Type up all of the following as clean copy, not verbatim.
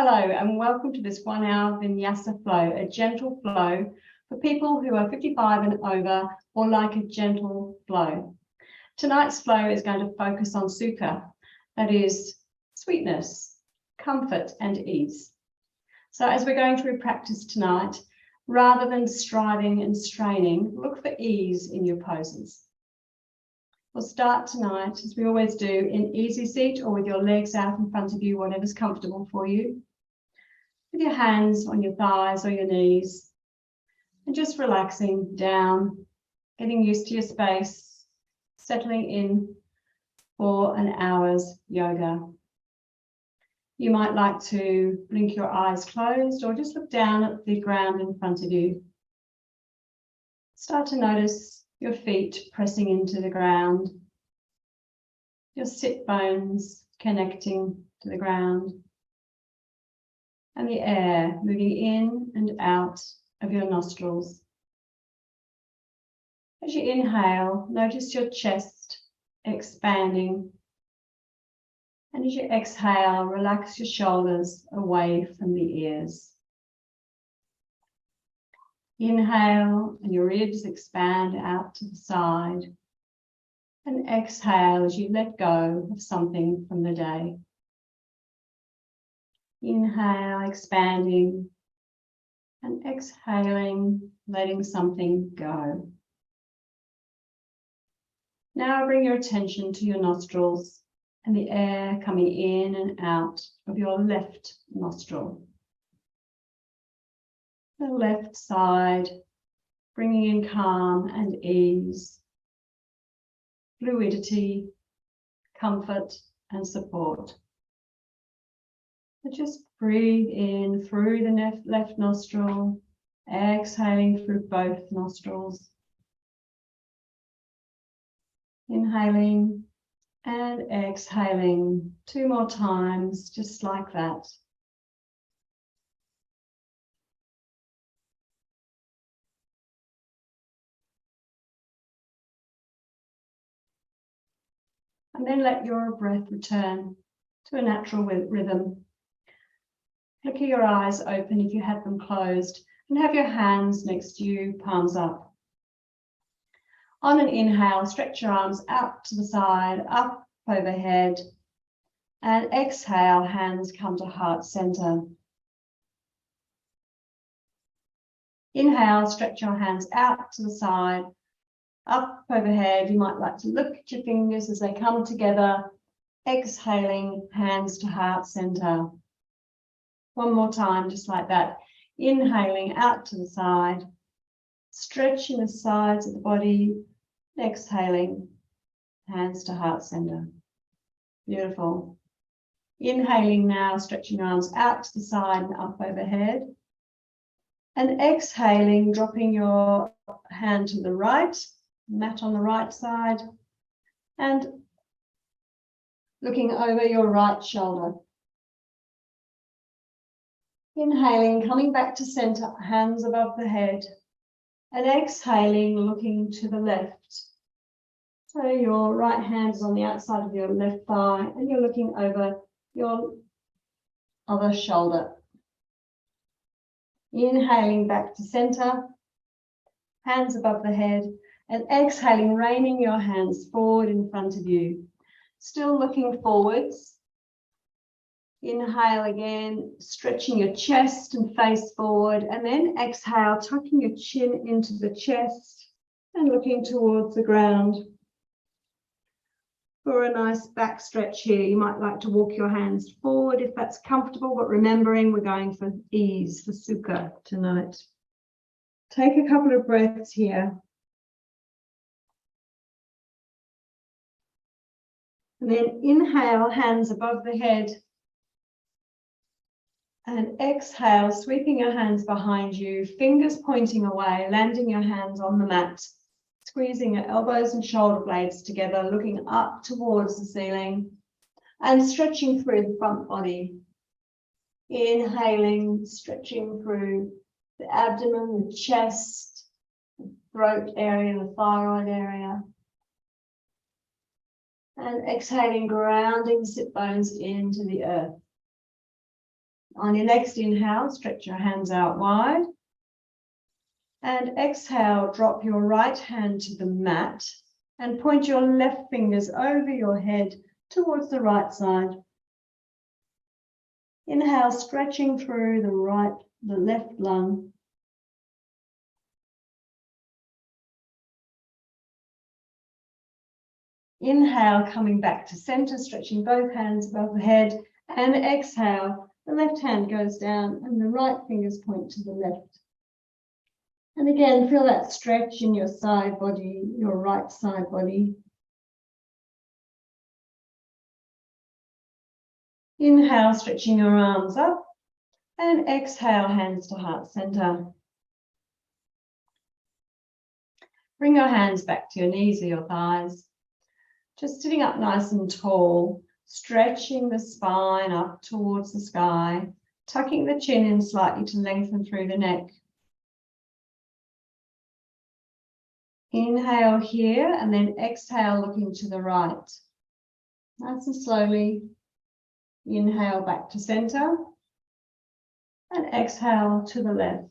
Hello and welcome to this 1 hour vinyasa flow, a gentle flow for people who are 55 and over or like a gentle flow. Tonight's flow is going to focus on sukha, that is sweetness, comfort and ease. So as we're going through practice tonight, rather than striving and straining, look for ease in your poses. We'll start tonight, as we always do, in easy seat or with your legs out in front of you, whatever's comfortable for you. With your hands on your thighs or your knees, and just relaxing down, getting used to your space, settling in for an hour's yoga. You might like to blink your eyes closed or just look down at the ground in front of you. Start to notice your feet pressing into the ground, your sit bones connecting to the ground, and the air moving in and out of your nostrils. As you inhale, notice your chest expanding. And as you exhale, relax your shoulders away from the ears. Inhale and your ribs expand out to the side. And exhale as you let go of something from the day. Inhale, expanding, and exhaling, letting something go. Now bring your attention to your nostrils and the air coming in and out of your left nostril. The left side, bringing in calm and ease, fluidity, comfort, and support. But just breathe in through the left nostril, exhaling through both nostrils. Inhaling and exhaling 2 more times, just like that. And then let your breath return to a natural rhythm. Flicker your eyes open if you had them closed, and have your hands next to you, palms up. On an inhale, stretch your arms out to the side, up overhead, and exhale, hands come to heart center. Inhale, stretch your hands out to the side, up overhead. You might like to look at your fingers as they come together. Exhaling, hands to heart center. 1 more time, just like that. Inhaling out to the side, stretching the sides of the body. Exhaling, hands to heart center. Beautiful. Inhaling now, stretching your arms out to the side and up overhead. And exhaling, dropping your hand to the right, mat on the right side, and looking over your right shoulder. Inhaling, coming back to center, hands above the head, and exhaling, looking to the left. So your right hand is on the outside of your left thigh, and you're looking over your other shoulder. Inhaling back to center, hands above the head, and exhaling, raining your hands forward in front of you. Still looking forwards. Inhale again, stretching your chest and face forward, and then exhale, tucking your chin into the chest and looking towards the ground. For a nice back stretch here, you might like to walk your hands forward if that's comfortable, but remembering we're going for ease, for sukha tonight. Take a couple of breaths here. And then inhale, hands above the head. And exhale, sweeping your hands behind you, fingers pointing away, landing your hands on the mat, squeezing your elbows and shoulder blades together, looking up towards the ceiling, and stretching through the front body. Inhaling, stretching through the abdomen, the chest, the throat area, the thyroid area. And exhaling, grounding the sit bones into the earth. On your next inhale, stretch your hands out wide. And exhale, drop your right hand to the mat and point your left fingers over your head towards the right side. Inhale, stretching through the left lung. Inhale, coming back to center, stretching both hands above the head. And exhale, the left hand goes down and the right fingers point to the left. And again, feel that stretch in your side body, your right side body. Inhale, stretching your arms up. And exhale, hands to heart center. Bring your hands back to your knees or your thighs. Just sitting up nice and tall, stretching the spine up towards the sky, tucking the chin in slightly to lengthen through the neck. Inhale here and then exhale, looking to the right. Nice and slowly. Inhale back to center and exhale to the left.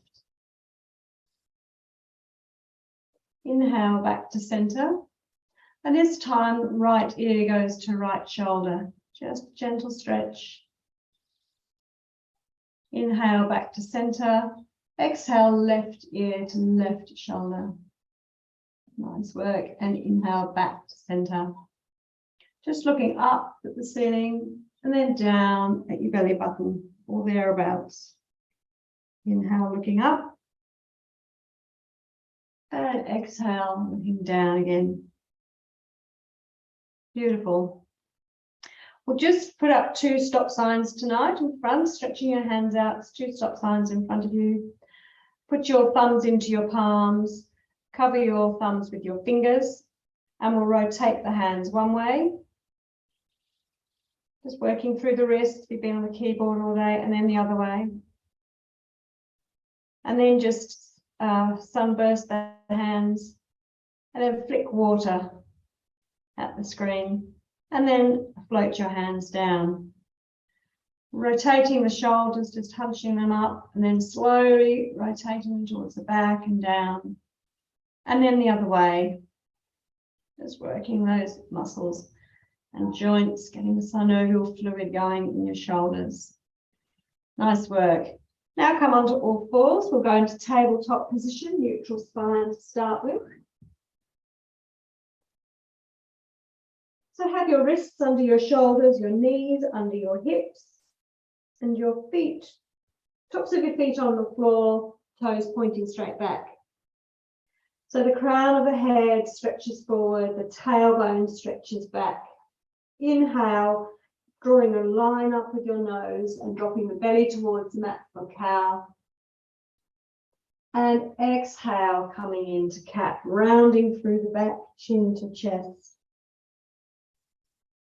Inhale back to center. And this time, right ear goes to right shoulder. Just gentle stretch. Inhale back to center. Exhale, left ear to left shoulder. Nice work. And inhale back to center. Just looking up at the ceiling and then down at your belly button or thereabouts. Inhale, looking up. And exhale, looking down again. Beautiful. We'll just put up 2 stop signs tonight in front, stretching your hands out. It's 2 stop signs in front of you. Put your thumbs into your palms. Cover your thumbs with your fingers. And we'll rotate the hands one way. Just working through the wrists. We've been on the keyboard all day. And then the other way. And then just sunburst the hands. And then flick water at the screen, and then float your hands down. Rotating the shoulders, just hunching them up, and then slowly rotating them towards the back and down. And then the other way, just working those muscles and joints, getting the synovial fluid going in your shoulders. Nice work. Now come onto all fours. We'll go into tabletop position, neutral spine to start with. So have your wrists under your shoulders, your knees under your hips, and your feet, tops of your feet on the floor, toes pointing straight back. So the crown of the head stretches forward, the tailbone stretches back. Inhale, drawing a line up with your nose and dropping the belly towards the mat for cow. And exhale, coming into cat, rounding through the back, chin to chest.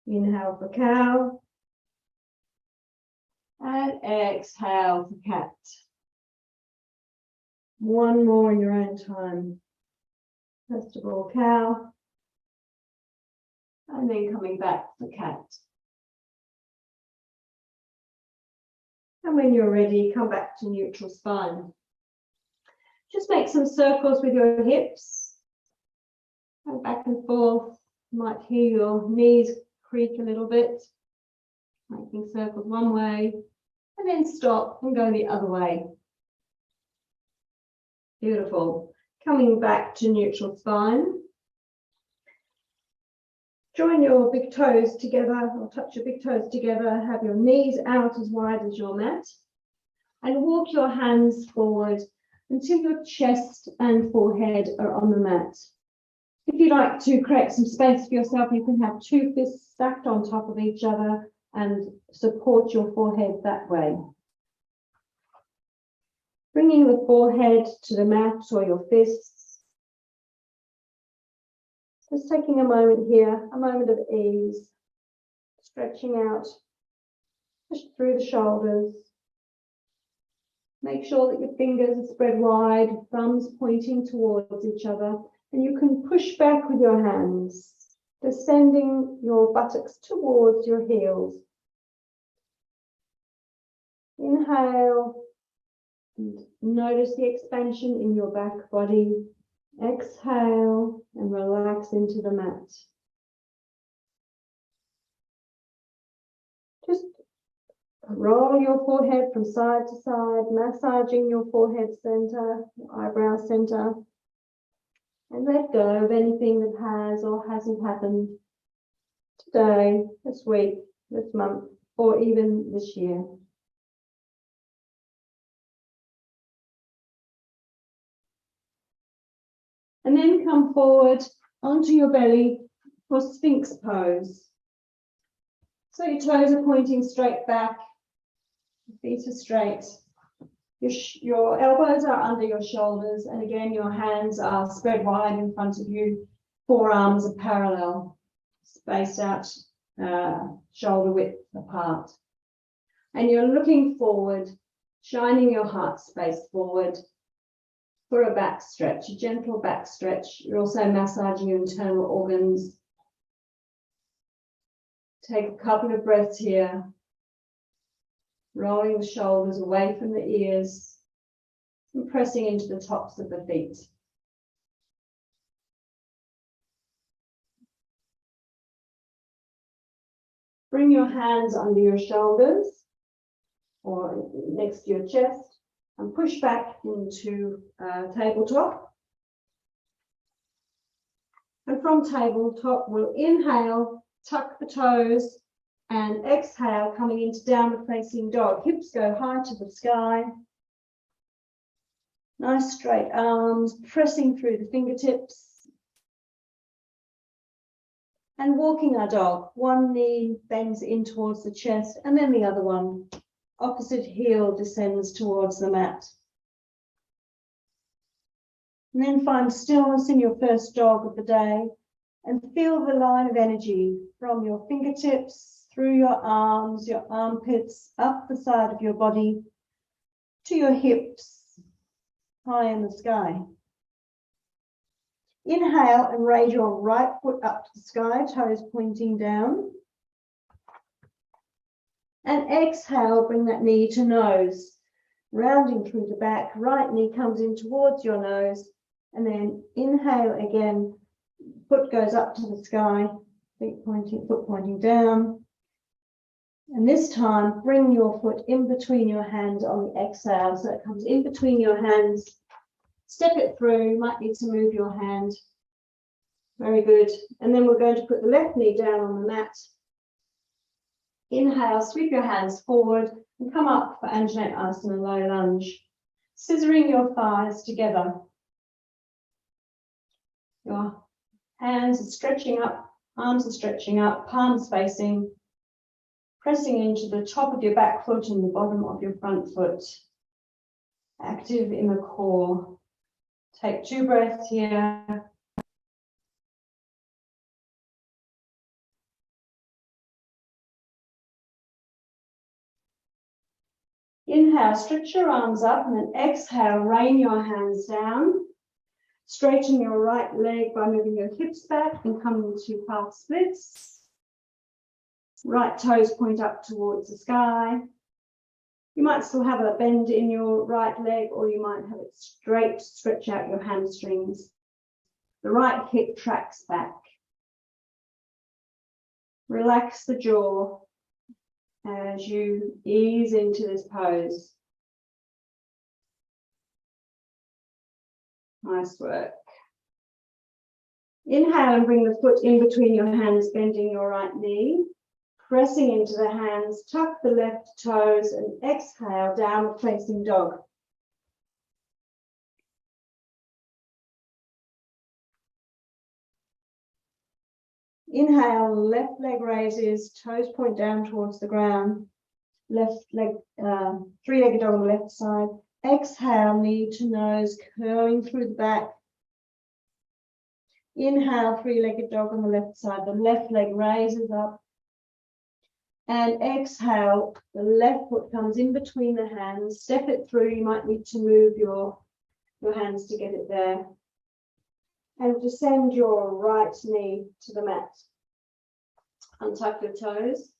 Inhale for cow. And exhale for cat. One more in your own time. First of all, cow. And then coming back for cat. And when you're ready, come back to neutral spine. Just make some circles with your hips. Go back and forth. You might hear your knees creak a little bit, making circles one way, and then stop and go the other way. Beautiful. Coming back to neutral spine. Join your big toes together, or touch your big toes together, have your knees out as wide as your mat, and walk your hands forward until your chest and forehead are on the mat. If you'd like to create some space for yourself, you can have 2 fists stacked on top of each other and support your forehead that way. Bringing the forehead to the mat or your fists. Just taking a moment here, a moment of ease. Stretching out, push through the shoulders. Make sure that your fingers are spread wide, thumbs pointing towards each other. And you can push back with your hands, descending your buttocks towards your heels. Inhale, and notice the expansion in your back body. Exhale and relax into the mat. Just roll your forehead from side to side, massaging your forehead center, your eyebrow center, and let go of anything that has or hasn't happened today, this week, this month, or even this year. And then come forward onto your belly for Sphinx pose. So your toes are pointing straight back, your feet are straight. Your elbows are under your shoulders, and again, your hands are spread wide in front of you. Forearms are parallel, spaced out, shoulder width apart. And you're looking forward, shining your heart space forward for a back stretch, a gentle back stretch. You're also massaging your internal organs. Take a couple of breaths here, rolling the shoulders away from the ears and pressing into the tops of the feet. Bring your hands under your shoulders or next to your chest and push back into tabletop. And from tabletop, we'll inhale, tuck the toes, and exhale, coming into downward facing dog. Hips go high to the sky. Nice straight arms, pressing through the fingertips. And walking our dog. One knee bends in towards the chest, and then the other one. Opposite heel descends towards the mat. And then find stillness in your first dog of the day and feel the line of energy from your fingertips, through your arms, your armpits, up the side of your body, to your hips, high in the sky. Inhale and raise your right foot up to the sky, toes pointing down. And exhale, bring that knee to nose, rounding through the back. Right knee comes in towards your nose. And then inhale again, foot goes up to the sky, foot pointing down. And this time, bring your foot in between your hands on the exhale. So it comes in between your hands. Step it through. You might need to move your hand. Very good. And then we're going to put the left knee down on the mat. Inhale, sweep your hands forward and come up for Anjaneyasana low lunge. Scissoring your thighs together. Your hands are stretching up, arms are stretching up, palms facing, pressing into the top of your back foot and the bottom of your front foot. Active in the core. Take 2 breaths here. Inhale, stretch your arms up, and then exhale, rain your hands down. Straighten your right leg by moving your hips back and coming to half splits. Right toes point up towards the sky. You might still have a bend in your right leg, or you might have it straight, stretch out your hamstrings. The right hip tracks back. Relax the jaw as you ease into this pose. Nice work. Inhale and bring the foot in between your hands, bending your right knee. Pressing into the hands, tuck the left toes and exhale, downward facing dog. Inhale, left leg raises, toes point down towards the ground. Left leg, 3-legged dog on the left side. Exhale, knee to nose, curling through the back. Inhale, 3-legged dog on the left side. The left leg raises up. And exhale, the left foot comes in between the hands. Step it through. You might need to move your hands to get it there. And descend your right knee to the mat. Untuck your toes.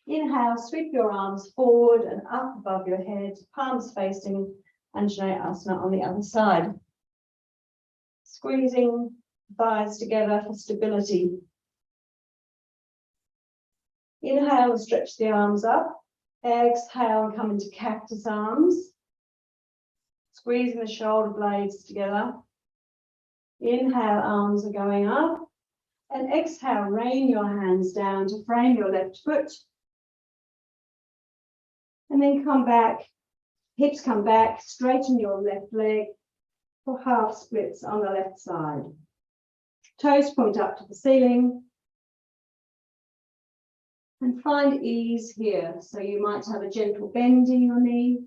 Inhale, sweep your arms forward and up above your head, palms facing Anjaneyasana on the other side. Squeezing thighs together for stability. Inhale and stretch the arms up. Exhale and come into cactus arms. Squeezing the shoulder blades together. Inhale, arms are going up. And exhale, rain your hands down to frame your left foot. And then come back, hips come back, straighten your left leg for half splits on the left side. Toes point up to the ceiling. And find ease here. So you might have a gentle bend in your knee.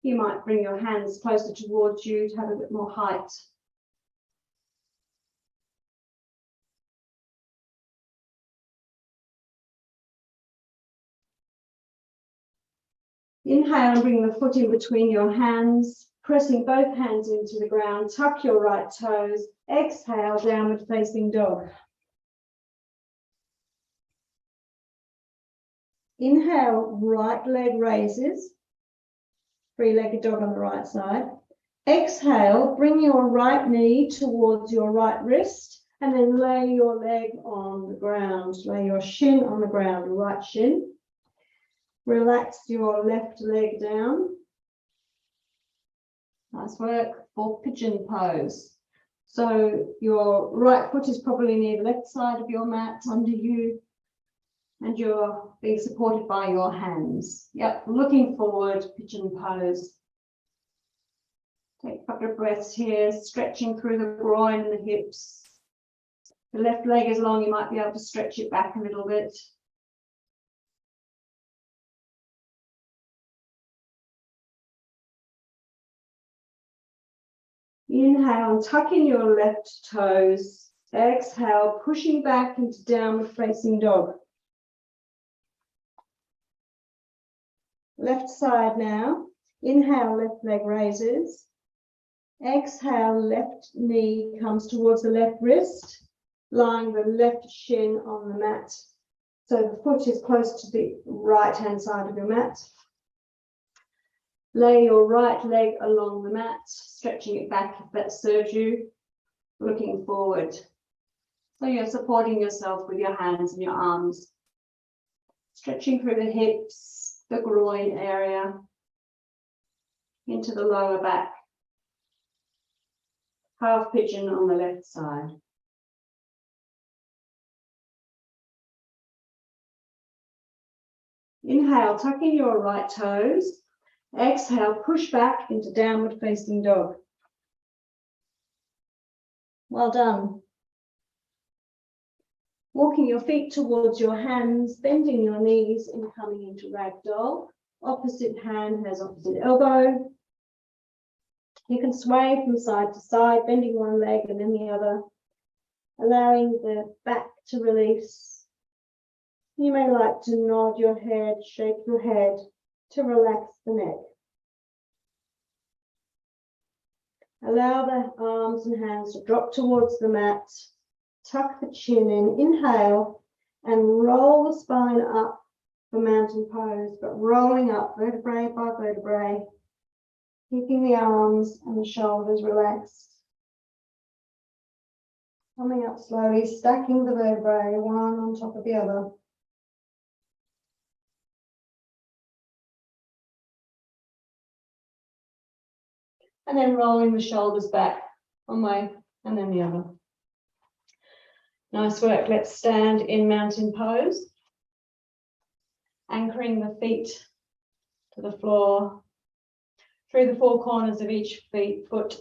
You might bring your hands closer towards you to have a bit more height. Inhale and bring the foot in between your hands, pressing both hands into the ground. Tuck your right toes. Exhale, downward facing dog. Inhale, right leg raises. Three-legged dog on the right side. Exhale, bring your right knee towards your right wrist and then lay your leg on the ground. Lay your shin on the ground, right shin. Relax your left leg down. Nice work for pigeon pose. So your right foot is probably near the left side of your mat under you, and you're being supported by your hands. Yep, looking forward, pigeon pose. Take a couple of breaths here, stretching through the groin and the hips. The left leg is long, you might be able to stretch it back a little bit. Inhale, tuck in your left toes. Exhale, pushing back into downward facing dog. Left side now. Inhale, left leg raises. Exhale, left knee comes towards the left wrist, lying the left shin on the mat. So the foot is close to the right-hand side of your mat. Lay your right leg along the mat, stretching it back if that serves you, looking forward. So you're supporting yourself with your hands and your arms, stretching through the hips, the groin area, into the lower back. Half pigeon on the left side. Inhale, tuck in your right toes. Exhale, push back into downward facing dog. Well done. Walking your feet towards your hands, bending your knees and coming into ragdoll. Opposite hand has opposite elbow. You can sway from side to side, bending one leg and then the other, allowing the back to release. You may like to nod your head, shake your head to relax the neck. Allow the arms and hands to drop towards the mat. Tuck the chin in. Inhale and roll the spine up for mountain pose, but rolling up vertebrae by vertebrae, keeping the arms and the shoulders relaxed. Coming up slowly, stacking the vertebrae one on top of the other. And then rolling the shoulders back one way and then the other. Nice work. Let's stand in mountain pose. Anchoring the feet to the floor. Through the four corners of each foot.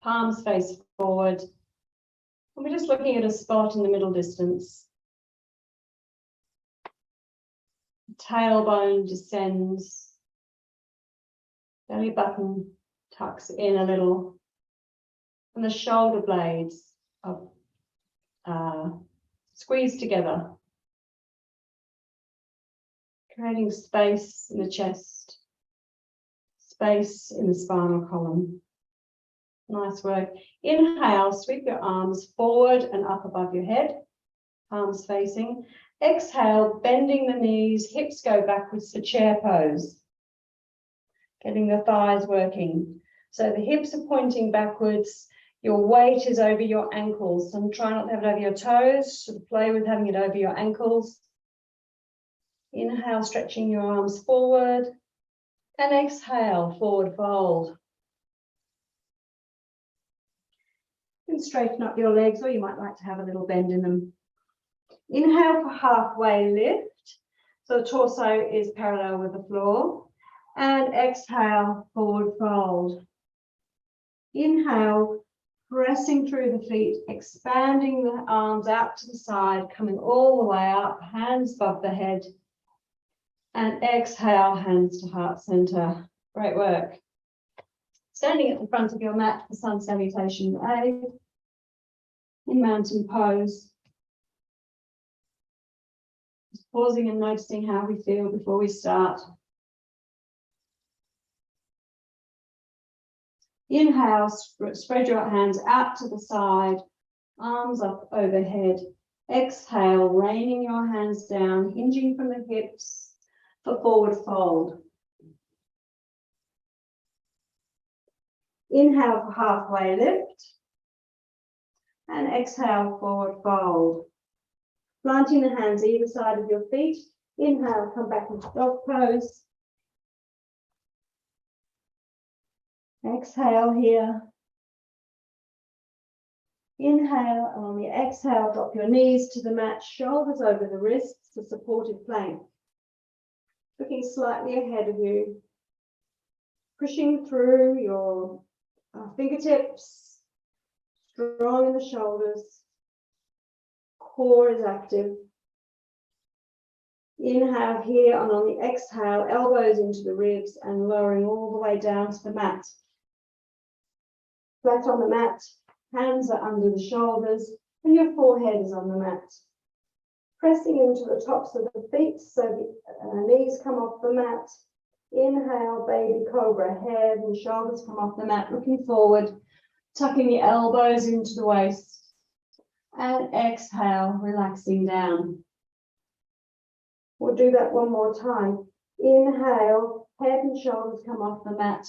Palms face forward. And we're just looking at a spot in the middle distance. Tailbone descends. Belly button tucks in a little, and the shoulder blades are squeezed together, creating space in the chest, space in the spinal column. Nice work. Inhale, sweep your arms forward and up above your head, palms facing. Exhale, bending the knees, hips go backwards to chair pose. Getting the thighs working. So the hips are pointing backwards. Your weight is over your ankles. And try not to have it over your toes. So play with having it over your ankles. Inhale, stretching your arms forward. And exhale, forward fold. You can straighten up your legs, or you might like to have a little bend in them. Inhale for halfway lift. So the torso is parallel with the floor. And exhale, forward fold. Inhale, pressing through the feet, expanding the arms out to the side, coming all the way up, hands above the head. And exhale, hands to heart center. Great work. Standing at the front of your mat for sun salutation A, in mountain pose. Just pausing and noticing how we feel before we start. Inhale, spread your hands out to the side, arms up overhead. Exhale, raining your hands down, hinging from the hips for forward fold. Inhale for halfway lift. And exhale, forward fold. Planting the hands either side of your feet. Inhale, come back into dog pose. Exhale here. Inhale, and on the exhale, drop your knees to the mat, shoulders over the wrists for supported plank. Looking slightly ahead of you. Pushing through your fingertips, strong in the shoulders. Core is active. Inhale here, and on the exhale, elbows into the ribs and lowering all the way down to the mat. Flat on the mat, hands are under the shoulders, and your forehead is on the mat. Pressing into the tops of the feet so the knees come off the mat. Inhale, baby cobra, head and shoulders come off the mat, looking forward, tucking the elbows into the waist. And exhale, relaxing down. We'll do that one more time. Inhale, head and shoulders come off the mat,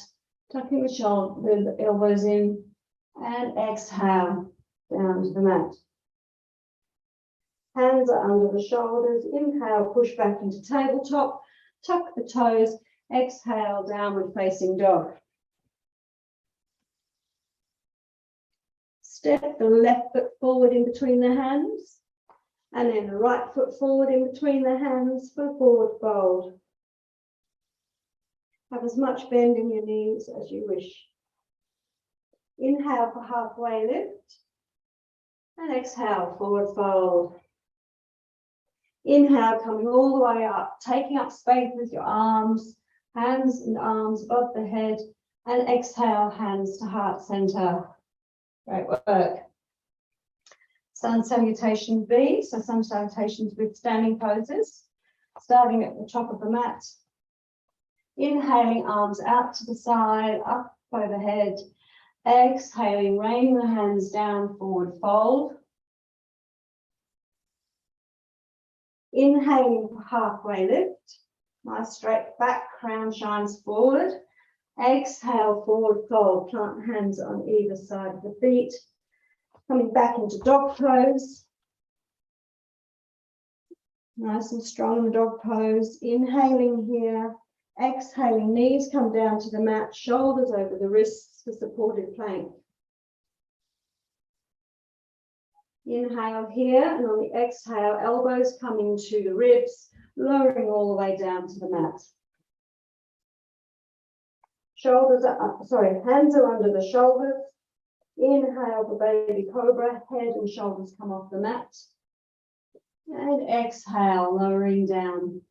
tucking the elbows in, and exhale, down to the mat. Hands are under the shoulders. Inhale, push back into tabletop, tuck the toes, exhale, downward facing dog. Step the left foot forward in between the hands, and then the right foot forward in between the hands for forward fold. Have as much bend in your knees as you wish. Inhale for halfway lift, and exhale, forward fold. Inhale, coming all the way up, taking up space with your arms, hands and arms above the head, and exhale, hands to heart center. Great work. Sun salutation B, so sun salutations with standing poses, starting at the top of the mat. Inhaling, arms out to the side, up overhead. Exhaling, raining the hands down, forward fold. Inhaling for halfway lift. Nice straight back, crown shines forward. Exhale, forward fold. Plant hands on either side of the feet. Coming back into dog pose. Nice and strong in the dog pose. Inhaling here. Exhaling, knees come down to the mat, shoulders over the wrists for supported plank. Inhale here, and on the exhale, elbows coming to the ribs, lowering all the way down to the mat. Hands are under the shoulders. Inhale for baby cobra, head and shoulders come off the mat. And exhale, lowering down.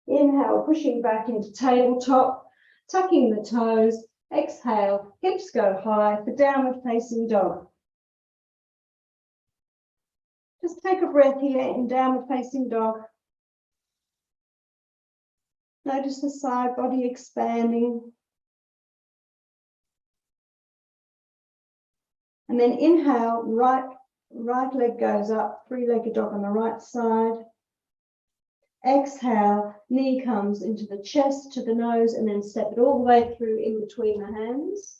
Inhale, pushing back into tabletop, tucking the toes. Exhale, hips go high for downward facing dog. Just take a breath here in downward facing dog. Notice the side body expanding. And then inhale, right Right leg goes up, three-legged dog on the right side. Exhale, knee comes into the chest to the nose and then step it all the way through in between the hands.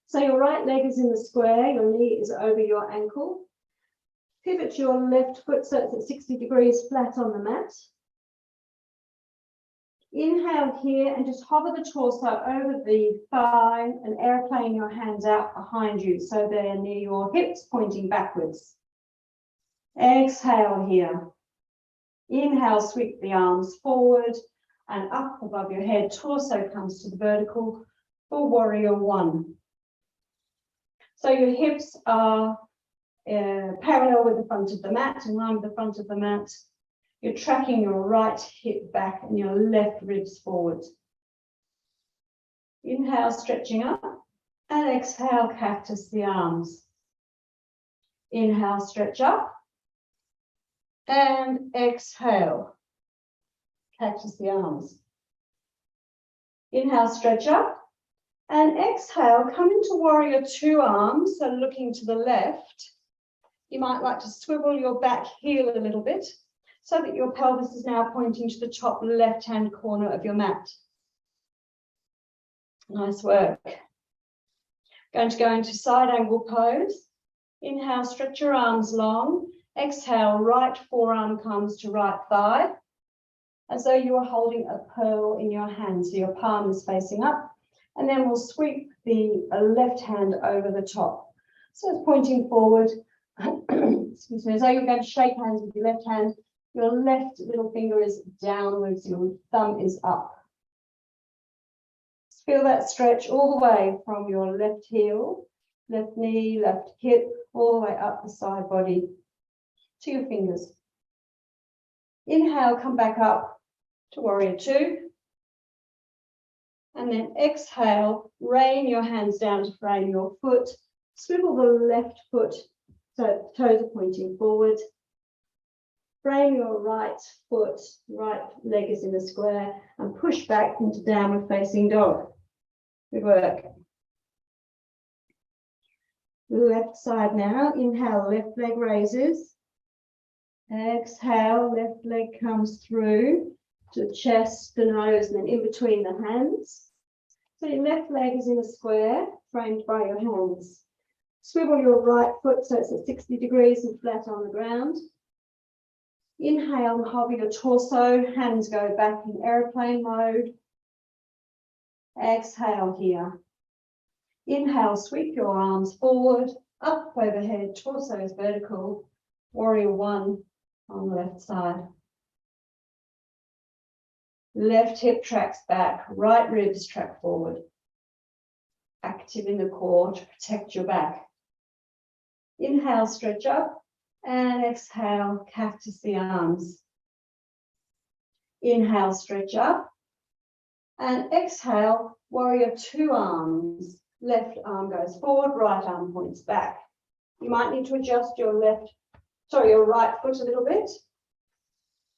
So your right leg is in the square, your knee is over your ankle. Pivot your left foot so it's at 60 degrees flat on the mat. Inhale here and just hover the torso over the thigh and airplane your hands out behind you so they're near your hips pointing backwards. Exhale here. Inhale, sweep the arms forward and up above your head. Torso comes to the vertical for warrior one. So your hips are parallel with the front of the mat, in line with the front of the mat. You're tracking your right hip back and your left ribs forward. Inhale, stretching up, and exhale, cactus the arms. Inhale, stretch up, and exhale, cactus the arms. Inhale, stretch up, and exhale, come into warrior two arms, so looking to the left. You might like to swivel your back heel a little bit so that your pelvis is now pointing to the top left-hand corner of your mat. Nice work. Going to go into side angle pose. Inhale, stretch your arms long. Exhale, right forearm comes to right thigh, as though you are holding a pearl in your hand. So your palm is facing up, and then we'll sweep the left hand over the top. So it's pointing forward. Excuse me, as though you're going to shake hands with your left hand. Your left little finger is downwards, your thumb is up. Feel that stretch all the way from your left heel, left knee, left hip, all the way up the side body to your fingers. Inhale, come back up to warrior two. And then exhale, rain your hands down to frame your foot. Swivel the left foot so toes are pointing forward. Frame your right foot, right leg is in the square, and push back into downward facing dog. Good work. Left side now. Inhale, left leg raises. Exhale, left leg comes through to the chest, the nose, and then in between the hands. So your left leg is in a square, framed by your hands. Swivel your right foot so it's at 60 degrees and flat on the ground. Inhale and hover your torso, hands go back in airplane mode. Exhale here. Inhale, sweep your arms forward, up overhead, torso is vertical. Warrior one on the left side. Left hip tracks back, right ribs track forward. Active in the core to protect your back. Inhale, stretch up, and exhale, cactus the arms. Inhale, stretch up, and exhale, warrior two arms. Left arm goes forward, right arm points back. You might need to adjust your your right foot a little bit.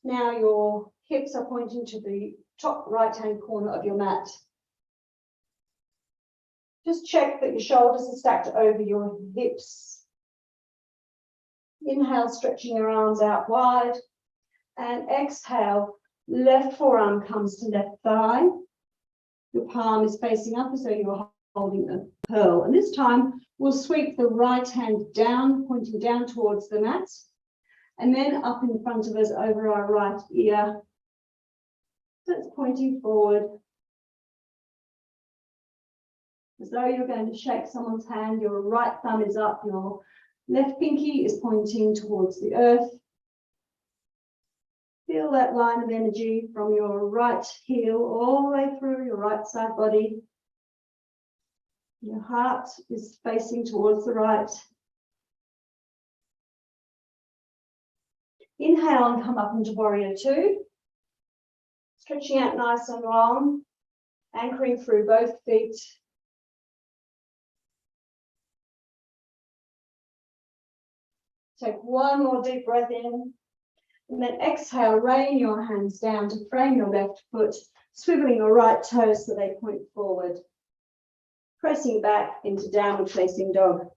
Now your hips are pointing to the top right-hand corner of your mat. Just check that your shoulders are stacked over your hips. Inhale, stretching your arms out wide, and exhale, left forearm comes to left thigh. Your palm is facing up as though you're holding a pearl. And this time, we'll sweep the right hand down, pointing down towards the mat, and then up in front of us over our right ear. So it's pointing forward. As though you're going to shake someone's hand, your right thumb is up, your left pinky is pointing towards the earth. Feel that line of energy from your right heel all the way through your right side body. Your heart is facing towards the right. Inhale and come up into warrior two. Stretching out nice and long, anchoring through both feet. Take one more deep breath in, and then exhale, rain your hands down to frame your left foot, swiveling your right toes so they point forward. Pressing back into downward facing dog.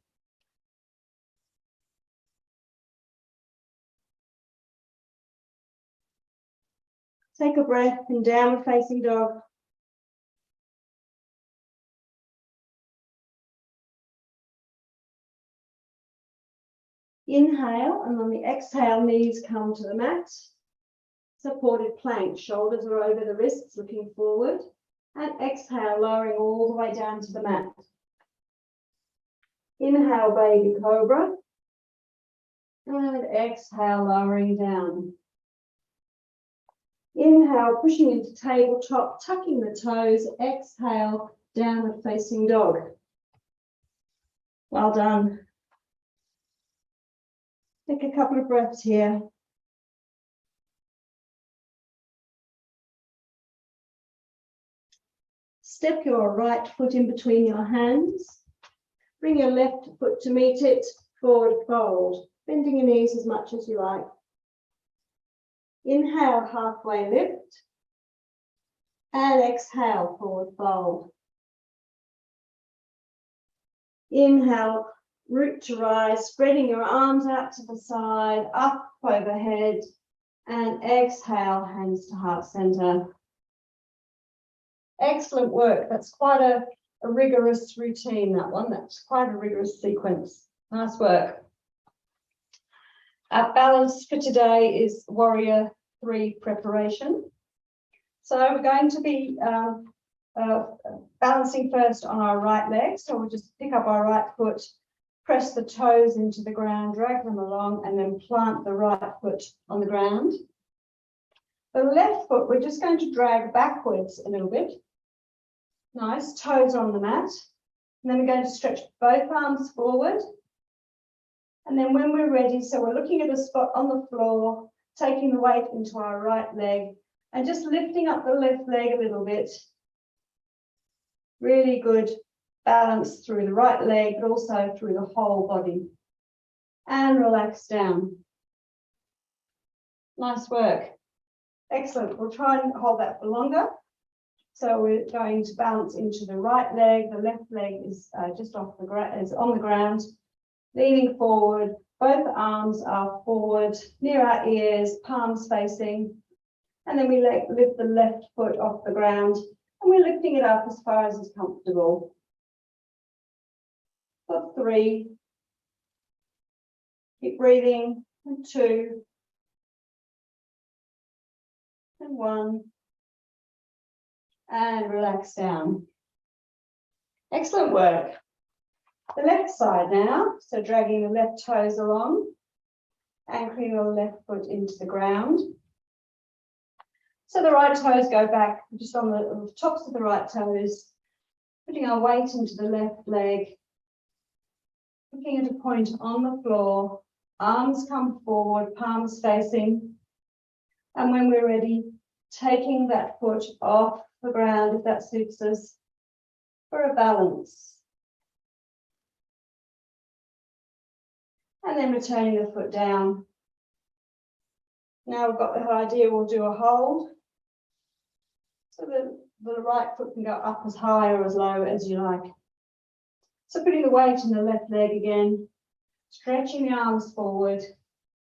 Take a breath in downward facing dog. Inhale, and on the exhale, knees come to the mat. Supported plank, shoulders are over the wrists, looking forward. And exhale, lowering all the way down to the mat. Inhale, baby cobra. And exhale, lowering down. Inhale, pushing into tabletop, tucking the toes. Exhale, downward facing dog. Well done. Take a couple of breaths here. Step your right foot in between your hands. Bring your left foot to meet it. Forward fold. Bending your knees as much as you like. Inhale, halfway lift. And exhale, forward fold. Inhale, root to rise, spreading your arms out to the side, up overhead. And exhale, hands to heart center. Excellent work. That's quite a rigorous routine, that one. That's quite a rigorous sequence. Nice work. Our balance for today is Warrior 3 preparation. So we're going to be balancing first on our right leg. So we'll just pick up our right foot, press the toes into the ground, drag them along, and then plant the right foot on the ground. The left foot, we're just going to drag backwards a little bit. Nice, toes on the mat. And then we're going to stretch both arms forward. And then when we're ready, so we're looking at a spot on the floor, taking the weight into our right leg and just lifting up the left leg a little bit. Really good balance through the right leg, but also through the whole body. And relax down. Nice work. Excellent. We'll try and hold that for longer. So we're going to balance into the right leg. The left leg is just off the ground, is on the ground. Leaning forward, both arms are forward, near our ears, palms facing. And then we lift the left foot off the ground and we're lifting it up as far as is comfortable. For 3. Keep breathing. And 2. And 1. And relax down. Excellent work. The left side now, so dragging the left toes along, anchoring the left foot into the ground. So the right toes go back just on the tops of the right toes, putting our weight into the left leg, looking at a point on the floor, arms come forward, palms facing. And when we're ready, taking that foot off the ground, if that suits us, for a balance. And then returning the foot down. Now we've got the idea, we'll do a hold. So the right foot can go up as high or as low as you like. So putting the weight in the left leg again, stretching the arms forward,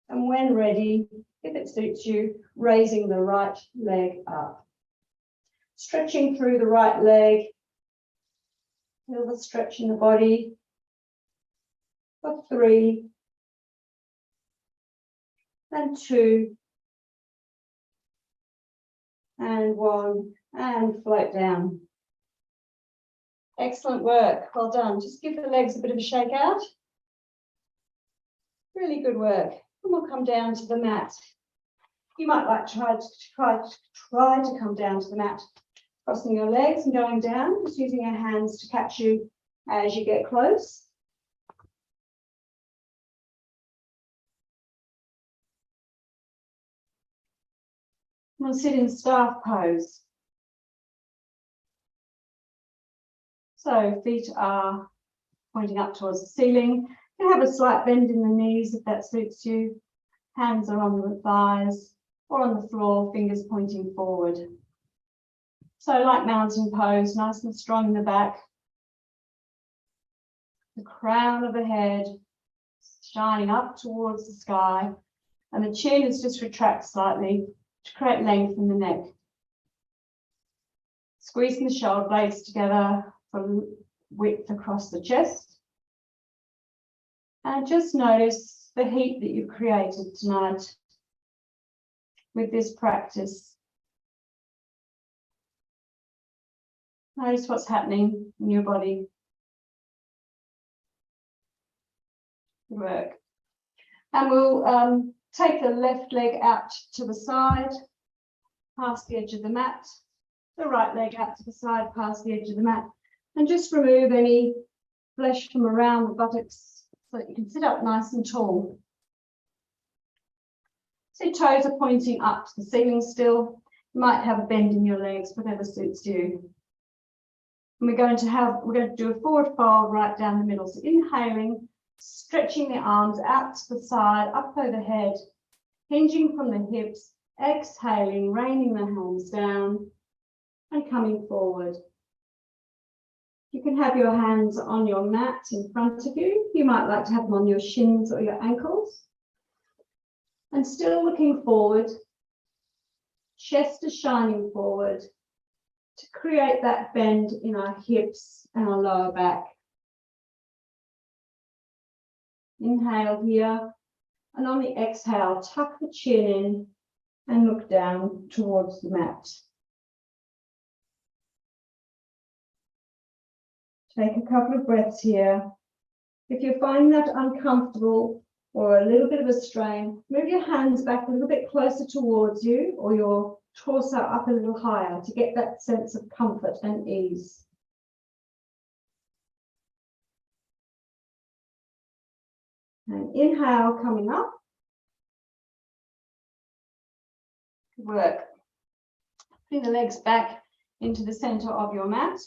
and when ready, if it suits you, raising the right leg up. Stretching through the right leg, feel the stretch in the body. For 3. And 2. And 1. And float down. Excellent work. Well done. Just give the legs a bit of a shake out. Really good work. And we'll come down to the mat. You might like to try to come down to the mat, crossing your legs and going down, just using your hands to catch you as you get close. We'll sit in staff pose. So feet are pointing up towards the ceiling. You have a slight bend in the knees if that suits you. Hands are on the thighs or on the floor, fingers pointing forward. So like mountain pose, nice and strong in the back. The crown of the head shining up towards the sky, and the chin is just retract slightly, to create length in the neck. Squeezing the shoulder blades together for width across the chest. And just notice the heat that you've created tonight with this practice. Notice what's happening in your body. Good work. And we'll take the left leg out to the side, past the edge of the mat. The right leg out to the side, past the edge of the mat. And just remove any flesh from around the buttocks so that you can sit up nice and tall. So your toes are pointing up to the ceiling still. You might have a bend in your legs, whatever suits you. And we're going to do a forward fold right down the middle. So inhaling, stretching the arms out to the side, up overhead, hinging from the hips, exhaling, raining the hands down and coming forward. You can have your hands on your mat in front of you. You might like to have them on your shins or your ankles. And still looking forward, chest is shining forward to create that bend in our hips and our lower back. Inhale here, and on the exhale, tuck the chin in and look down towards the mat. Take a couple of breaths here. If you're finding that uncomfortable or a little bit of a strain, move your hands back a little bit closer towards you or your torso up a little higher to get that sense of comfort and ease. And inhale, coming up. Good work. Bring the legs back into the center of your mat.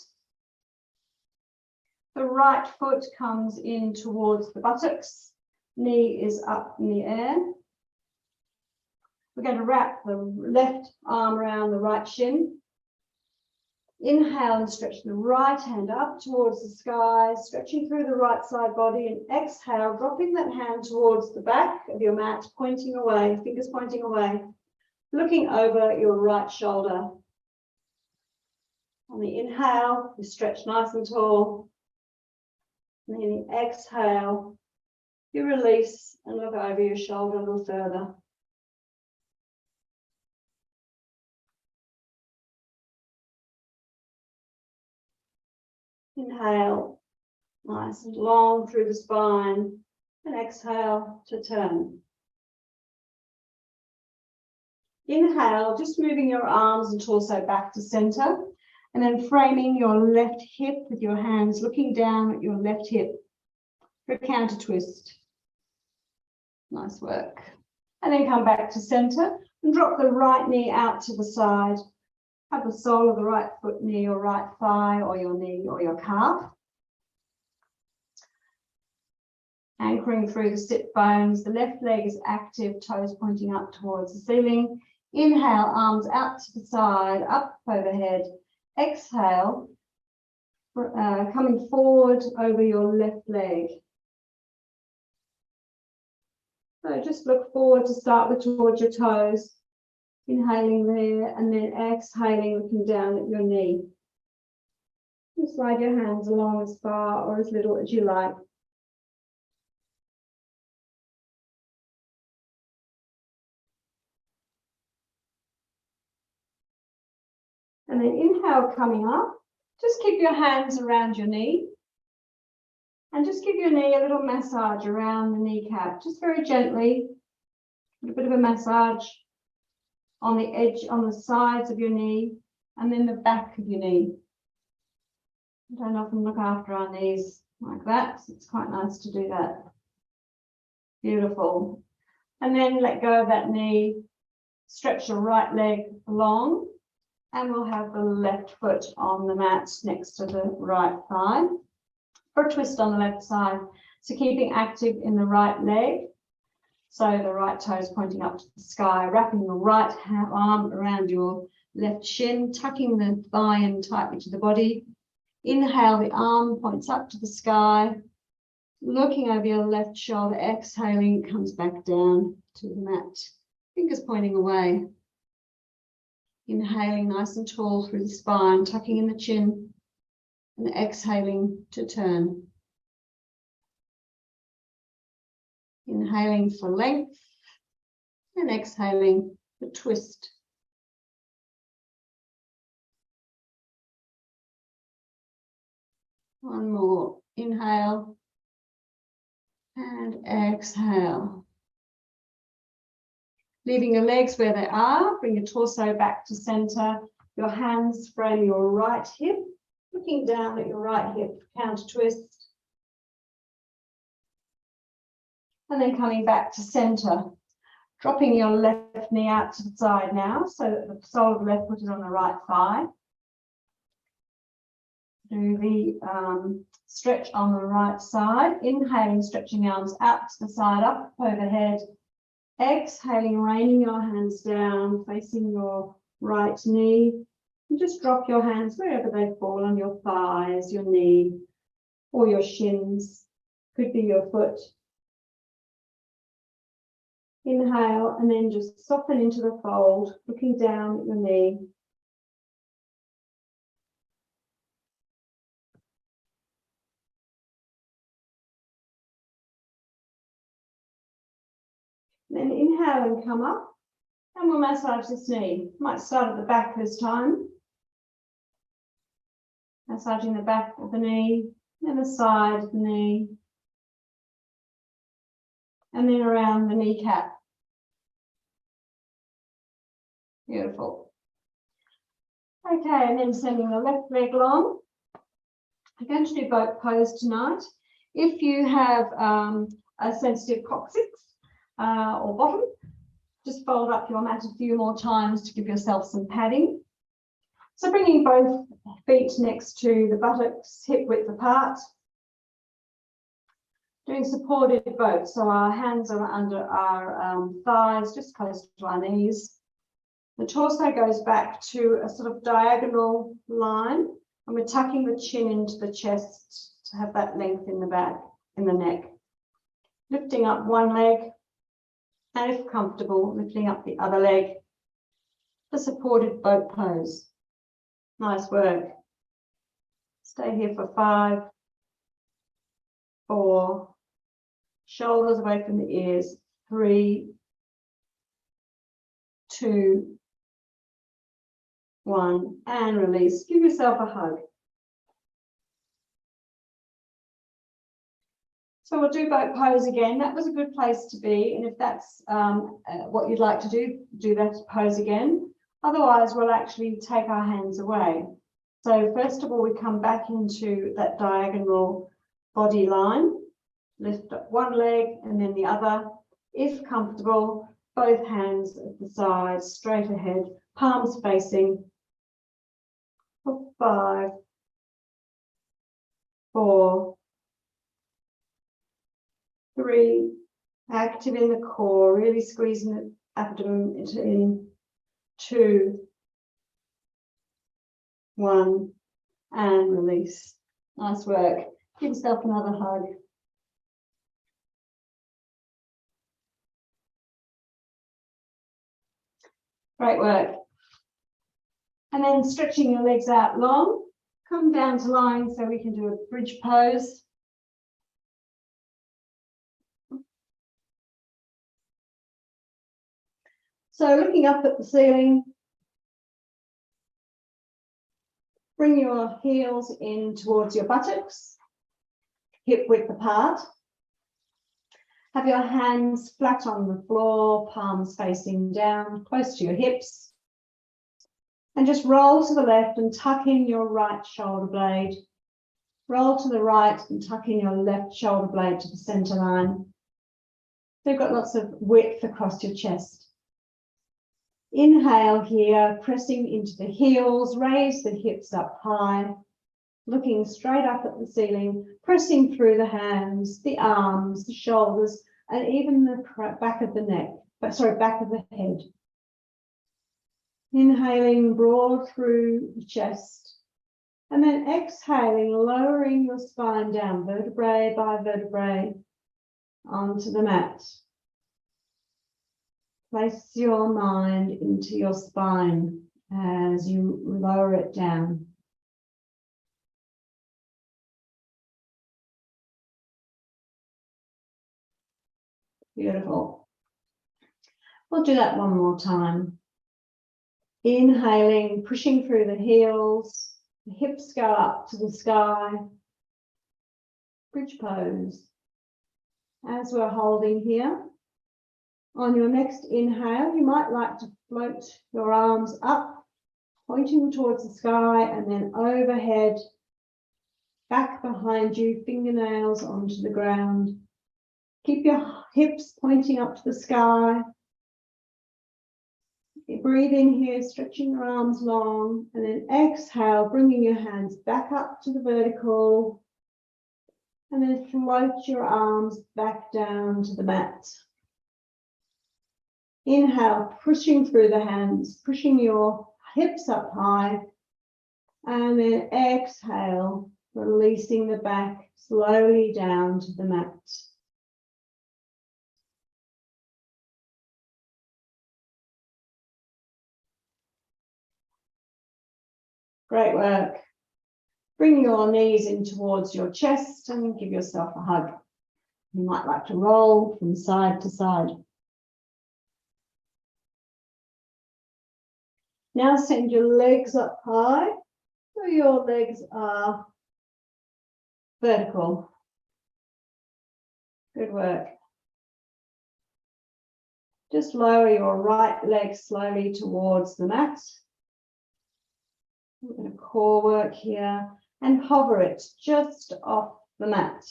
The right foot comes in towards the buttocks. Knee is up in the air. We're going to wrap the left arm around the right shin. Inhale and stretch the right hand up towards the sky, stretching through the right side body, and exhale, dropping that hand towards the back of your mat, pointing away, fingers pointing away, looking over your right shoulder. On the inhale, you stretch nice and tall. And then the exhale, you release and look over your shoulder a little further. Inhale, nice and long through the spine, and exhale to turn. Inhale, just moving your arms and torso back to center, and then framing your left hip with your hands looking down at your left hip for a counter twist. Nice work. And then come back to center and drop the right knee out to the side. Have the sole of the right foot near your right thigh or your knee or your calf. Anchoring through the sit bones. The left leg is active, toes pointing up towards the ceiling. Inhale, arms out to the side, up overhead. Exhale, coming forward over your left leg. So just look forward to start with towards your toes. Inhaling there and then exhaling, looking down at your knee. You slide your hands along as far or as little as you like. And then inhale, coming up. Just keep your hands around your knee. And just give your knee a little massage around the kneecap, just very gently. A bit of a massage on the edge, on the sides of your knee, and then the back of your knee. We don't often look after our knees like that, so it's quite nice to do that. Beautiful. And then let go of that knee, stretch your right leg long, and we'll have the left foot on the mat next to the right thigh for a twist on the left side. So keeping active in the right leg. So the right toe is pointing up to the sky, wrapping the right arm around your left shin, tucking the thigh in tightly to the body. Inhale, the arm points up to the sky, looking over your left shoulder, exhaling, it comes back down to the mat. Fingers pointing away. Inhaling nice and tall through the spine, tucking in the chin, and exhaling to turn. Inhaling for length and exhaling for twist. One more. Inhale and exhale. Leaving your legs where they are, bring your torso back to center. Your hands frame your right hip, looking down at your right hip, counter twist. And then coming back to center, dropping your left knee out to the side now, so that the sole of the left foot is on the right thigh. Do the stretch on the right side. Inhaling, stretching the arms out to the side, up overhead. Exhaling, raining your hands down, facing your right knee. And just drop your hands wherever they fall, on your thighs, your knee, or your shins. Could be your foot. Inhale, and then just soften into the fold, looking down at your knee. Then inhale and come up, and we'll massage this knee. Might start at the back this time. Massaging the back of the knee, then the side of the knee, and then around the kneecap. Beautiful. Okay, and then sending the left leg long. I'm going to do boat pose tonight. If you have a sensitive coccyx, or bottom, just fold up your mat a few more times to give yourself some padding. So bringing both feet next to the buttocks, hip width apart. Doing supported boat, so our hands are under our thighs, just close to our knees. The torso goes back to a sort of diagonal line, and we're tucking the chin into the chest to have that length in the back, in the neck. Lifting up one leg, and if comfortable, lifting up the other leg. The supported boat pose. Nice work. Stay here for 5, 4, shoulders away from the ears, 3, 2, 1, and release. Give yourself a hug. So we'll do boat pose again. That was a good place to be, and if that's what you'd like to do that pose again. Otherwise, we'll actually take our hands away. So first of all, we come back into that diagonal body line. Lift up one leg and then the other. If comfortable, both hands at the sides, straight ahead, palms facing. For 5, 4, 3, active in the core, really squeezing the abdomen in. 2, 1, and release. Nice work. Give yourself another hug. Great work. And then stretching your legs out long, come down to lying so we can do a bridge pose. So looking up at the ceiling, bring your heels in towards your buttocks, hip width apart. Have your hands flat on the floor, palms facing down, close to your hips. And just roll to the left and tuck in your right shoulder blade. Roll to the right and tuck in your left shoulder blade to the center line. So you've got lots of width across your chest. Inhale here, pressing into the heels, raise the hips up high, looking straight up at the ceiling, pressing through the hands, the arms, the shoulders, and even the back of the neck, back of the head. Inhaling broad through the chest, and then exhaling, lowering your spine down, vertebrae by vertebrae, onto the mat. Place your mind into your spine. as you lower it down. Beautiful. We'll do that one more time. Inhaling, pushing through the heels, the hips go up to the sky. Bridge pose. As we're holding here, on your next inhale, you might like to float your arms up, pointing towards the sky, and then overhead, back behind you, fingernails onto the ground. Keep your hips pointing up to the sky. Breathe in here, stretching your arms long, and then exhale, bringing your hands back up to the vertical, and then float your arms back down to the mat. Inhale, pushing through the hands, pushing your hips up high, and then exhale, releasing the back slowly down to the mat. Great work. Bring your knees in towards your chest and give yourself a hug. You might like to roll from side to side. Now send your legs up high so your legs are vertical. Good work. Just lower your right leg slowly towards the mat. A bit of core work here, and hover it just off the mat.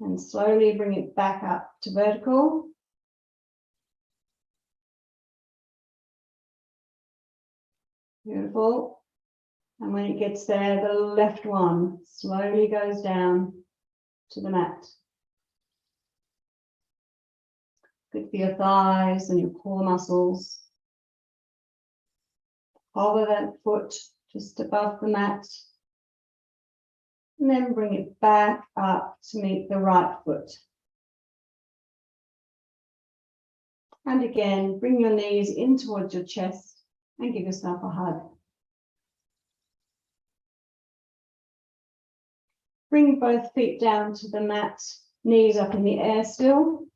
And slowly bring it back up to vertical. Beautiful. And when it gets there, the left one slowly goes down to the mat. Good for your thighs and your core muscles. Hover that foot just above the mat. And then bring it back up to meet the right foot. And again, bring your knees in towards your chest and give yourself a hug. Bring both feet down to the mat, knees up in the air still.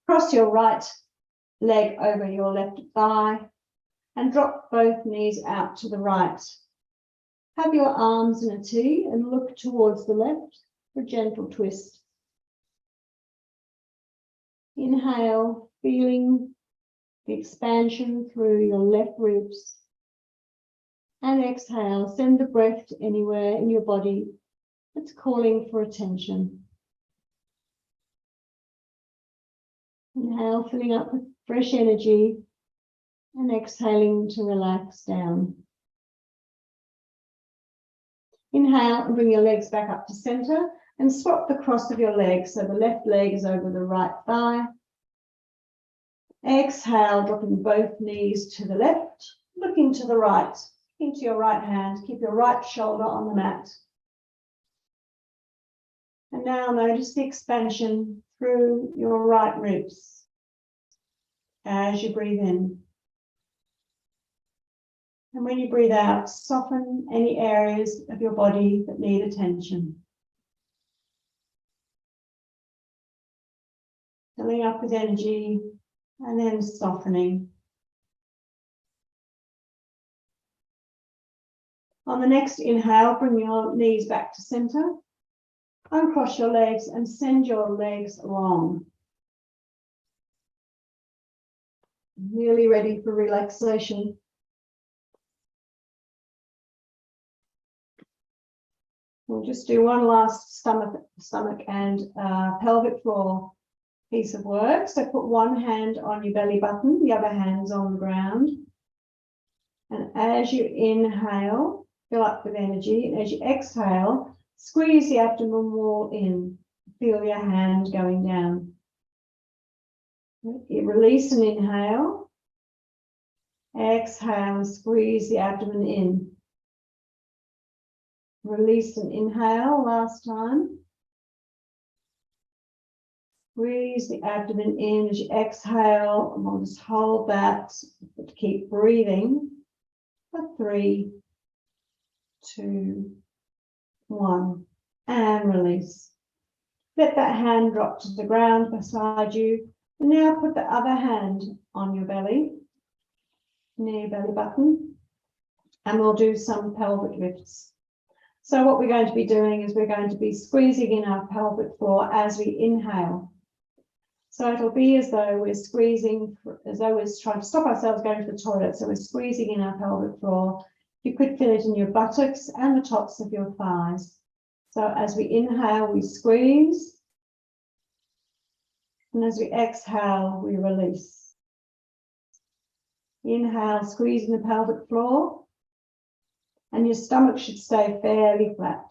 Cross your right leg over your left thigh and drop both knees out to the right. Have your arms in a T and look towards the left for a gentle twist. Inhale, feeling the expansion through your left ribs. And exhale, send the breath to anywhere in your body that's calling for attention. Inhale, filling up with fresh energy, and exhaling to relax down. Inhale and bring your legs back up to center and swap the cross of your legs so the left leg is over the right thigh. Exhale, dropping both knees to the left, looking to the right, into your right hand. Keep your right shoulder on the mat. And now notice the expansion through your right ribs as you breathe in. And when you breathe out, soften any areas of your body that need attention. Filling up with energy and then softening. On the next inhale, bring your knees back to center. Uncross your legs and send your legs long. Really ready for relaxation. We'll just do one last stomach and pelvic floor piece of work. So put one hand on your belly button, the other hand's on the ground. And as you inhale, fill up with energy. And as you exhale, squeeze the abdomen wall in. Feel your hand going down. You release and inhale. Exhale and squeeze the abdomen in. Release and inhale last time. Squeeze the abdomen in as you exhale, and we'll just hold that. Keep breathing for 3, 2, 1, and release. Let that hand drop to the ground beside you. And now put the other hand on your belly, near your belly button, and we'll do some pelvic lifts. So what we're going to be doing is we're going to be squeezing in our pelvic floor as we inhale. So it'll be as though we're squeezing, as though we're trying to stop ourselves going to the toilet. So we're squeezing in our pelvic floor. You could feel it in your buttocks and the tops of your thighs. So as we inhale, we squeeze. And as we exhale, we release. Inhale, squeezing the pelvic floor. And your stomach should stay fairly flat.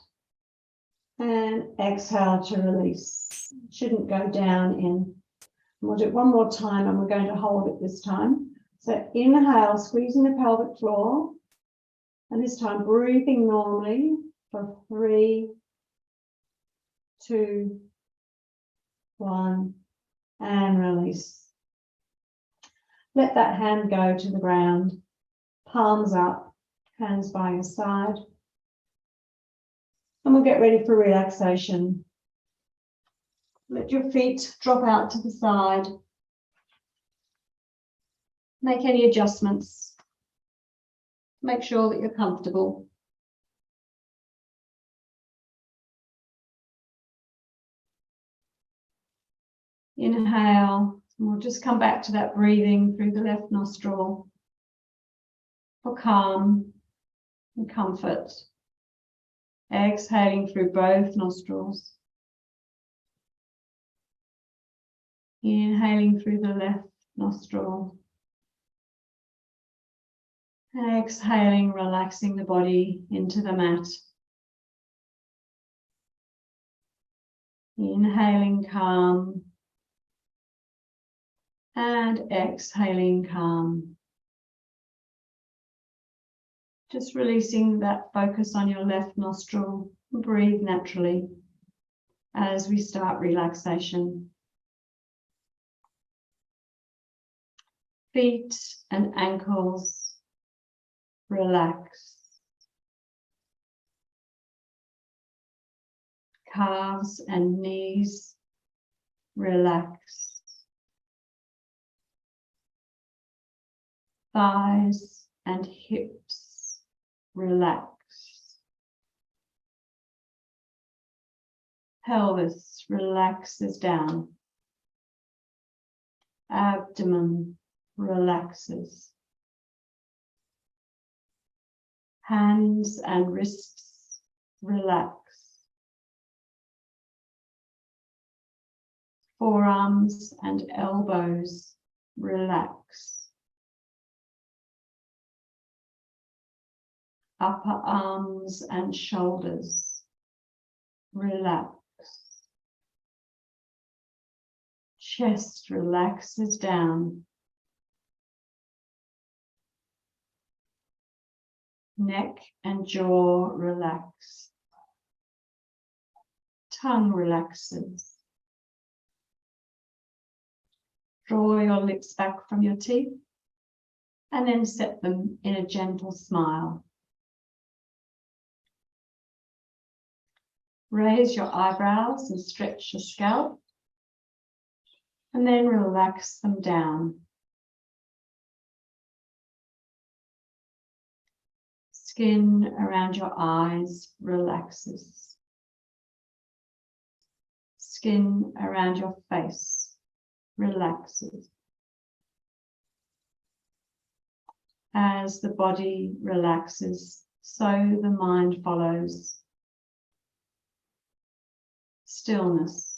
And exhale to release. Shouldn't go down in. We'll do it one more time, and we're going to hold it this time. So inhale, squeezing the pelvic floor. And this time breathing normally for 3, 2, 1, and release. Let that hand go to the ground. Palms up, hands by your side. And we'll get ready for relaxation. Let your feet drop out to the side. Make any adjustments. Make sure that you're comfortable. Inhale, and we'll just come back to that breathing through the left nostril for calm and comfort. Exhaling through both nostrils. Inhaling through the left nostril. Exhaling, relaxing the body into the mat. Inhaling calm. And exhaling calm. Just releasing that focus on your left nostril. Breathe naturally as we start relaxation. Feet and ankles relax. Calves and knees relax. Thighs and hips relax. Pelvis relaxes down. Abdomen relaxes. Hands and wrists relax. Forearms and elbows relax. Upper arms and shoulders relax. Chest relaxes down. Neck and jaw relax. Tongue relaxes. Draw your lips back from your teeth and then set them in a gentle smile. Raise your eyebrows and stretch your scalp, and then relax them down. Skin around your eyes relaxes. Skin around your face relaxes. As the body relaxes, so the mind follows. Stillness.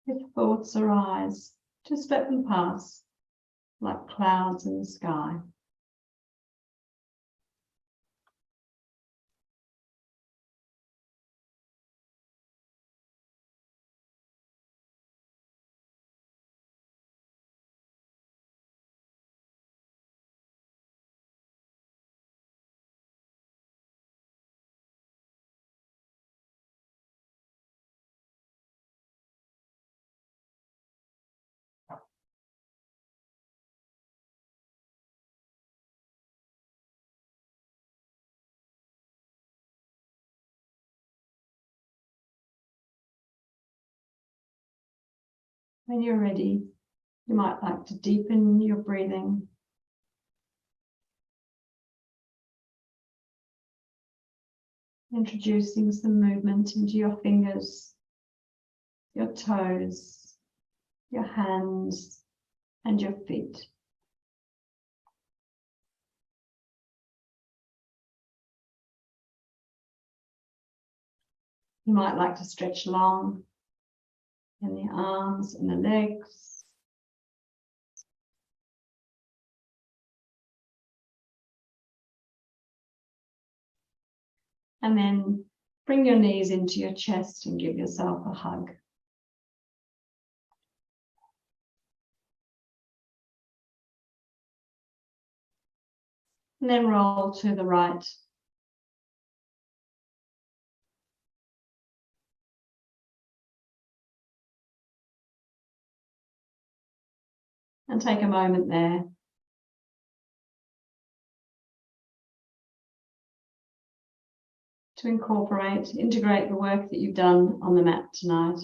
If thoughts arise, just let them pass like clouds in the sky. When you're ready, you might like to deepen your breathing. Introducing some movement into your fingers, your toes, your hands, and your feet. You might like to stretch long in the arms and the legs. And then bring your knees into your chest and give yourself a hug. And then roll to the right. And take a moment there to integrate the work that you've done on the mat tonight.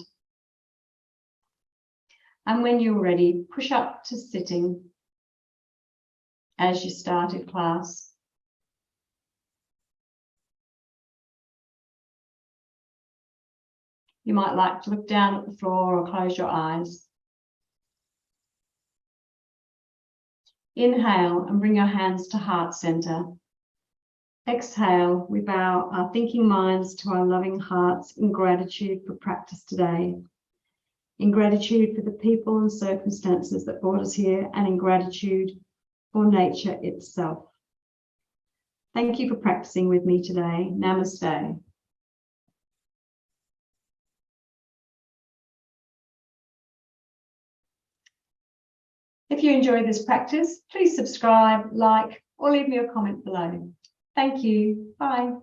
And when you're ready, push up to sitting as you started class. You might like to look down at the floor or close your eyes. Inhale and bring your hands to heart center. Exhale, we bow our thinking minds to our loving hearts in gratitude for practice today, in gratitude for the people and circumstances that brought us here, and in gratitude for nature itself. Thank you for practicing with me today. Namaste. If you enjoyed this practice, please subscribe, like, or leave me a comment below. Thank you. Bye.